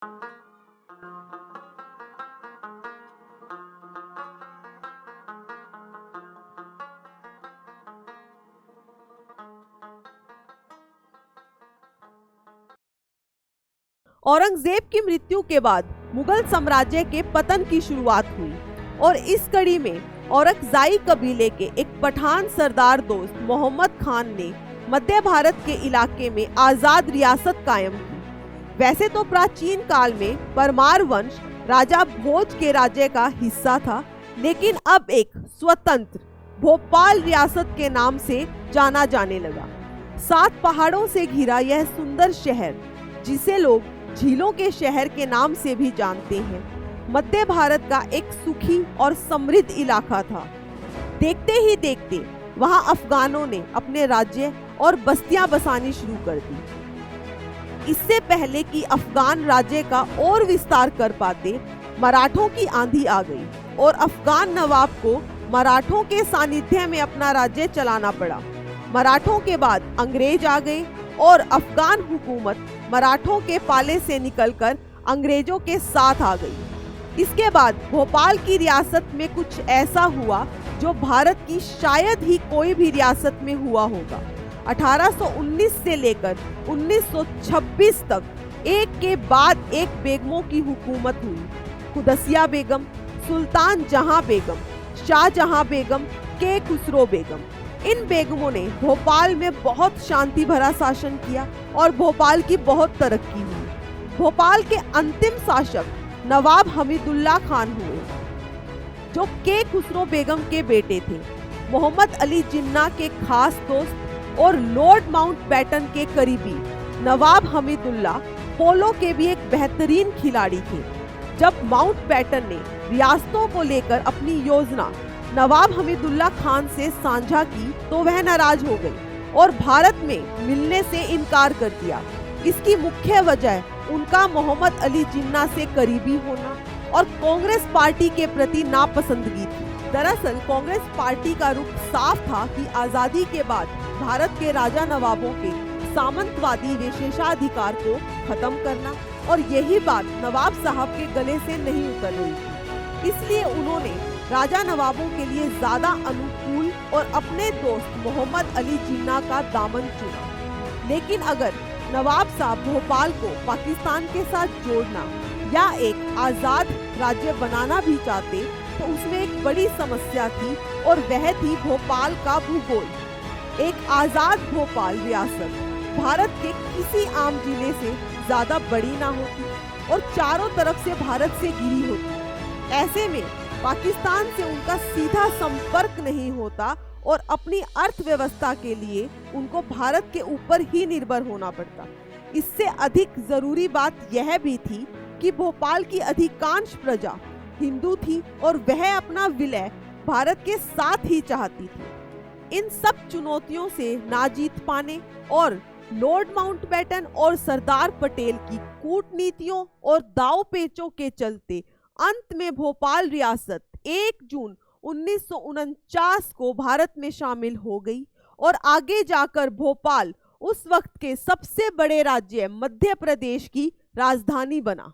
औरंगजेब की मृत्यु के बाद मुगल साम्राज्य के पतन की शुरुआत हुई और इस कड़ी में औरकजाई कबीले के एक पठान सरदार दोस्त मोहम्मद खान ने मध्य भारत के इलाके में आजाद रियासत कायम की। वैसे तो प्राचीन काल में परमार वंश राजा भोज के राज्य का हिस्सा था, लेकिन अब एक स्वतंत्र भोपाल रियासत के नाम से जाना जाने लगा। 7 पहाड़ों से घिरा यह सुंदर शहर, जिसे लोग झीलों के शहर के नाम से भी जानते हैं, मध्य भारत का एक सुखी और समृद्ध इलाका था। देखते ही देखते वहां अफगानों ने अपने राज्य और बस्तियां बसानी शुरू कर दी। इससे पहले कि अफगान राज्य का और विस्तार कर पाते, मराठों की आंधी आ गई और अफगान नवाब को मराठों के सानिध्य में अपना राज्य चलाना पड़ा। मराठों के बाद अंग्रेज आ गए और अफगान हुकूमत मराठों के पाले से निकलकर अंग्रेजों के साथ आ गई। इसके बाद भोपाल की रियासत में कुछ ऐसा हुआ जो भारत की शायद ही कोई भी रियासत में हुआ होगा। 1819 से लेकर 1926 तक एक के बाद एक बेगमों की हुकूमत हुई। कुदसिया बेगम, सुल्तान जहां बेगम, शाहजहां बेगम, के खुसरो बेगम, इन बेगमों ने भोपाल में बहुत शांति भरा शासन किया और भोपाल की बहुत तरक्की हुई। भोपाल के अंतिम शासक नवाब हमीदुल्ला खान हुए, जो के खुसरो बेगम के बेटे थे। मोहम्मद अली जिन्ना के खास दोस्त और लॉर्ड माउंटबेटन के करीबी नवाब हमीदुल्ला पोलो के भी एक बेहतरीन खिलाड़ी थे। जब माउंटबेटन ने रियासतों को लेकर अपनी योजना नवाब हमीदुल्ला खान से साझा की तो वह नाराज हो गई और भारत में मिलने से इनकार कर दिया। इसकी मुख्य वजह उनका मोहम्मद अली जिन्ना से करीबी होना और कांग्रेस पार्टी के प्रति नापसंदगी थी। दरअसल कांग्रेस पार्टी का रुख साफ था कि आजादी के बाद भारत के राजा नवाबों के सामंतवादी विशेषाधिकार को खत्म करना, और यही बात नवाब साहब के गले से नहीं उतर रही थी। इसलिए उन्होंने राजा नवाबों के लिए ज्यादा अनुकूल और अपने दोस्त मोहम्मद अली जिन्ना का दामन चुना। लेकिन अगर नवाब साहब भोपाल को पाकिस्तान के साथ जोड़ना या एक आजाद राज्य बनाना भी चाहते तो उसमें एक बड़ी समस्या थी, और वह थी भोपाल का भूगोल। एक आजाद भोपाल रियासत भारत के किसी आम जिले से ज्यादा बड़ी ना होती और चारों तरफ से भारत से घिरी होती। ऐसे में पाकिस्तान से उनका सीधा संपर्क नहीं होता और अपनी अर्थव्यवस्था के लिए उनको भारत के ऊपर ही निर्भर होना पड़ता। इससे अधिक जरूरी बात यह भी थी कि भोपाल की अधिकांश प्रजा हिंदू थी और वह अपना विलय भारत के साथ ही चाहती थी। इन सब चुनौतियों से ना जीत पाने और लॉर्ड माउंटबेटन और सरदार पटेल की कूटनीतियों और दाव पेचों के चलते अंत में भोपाल रियासत 1 जून 1949 को भारत में शामिल हो गई और आगे जाकर भोपाल उस वक्त के सबसे बड़े राज्य मध्य प्रदेश की राजधानी बना।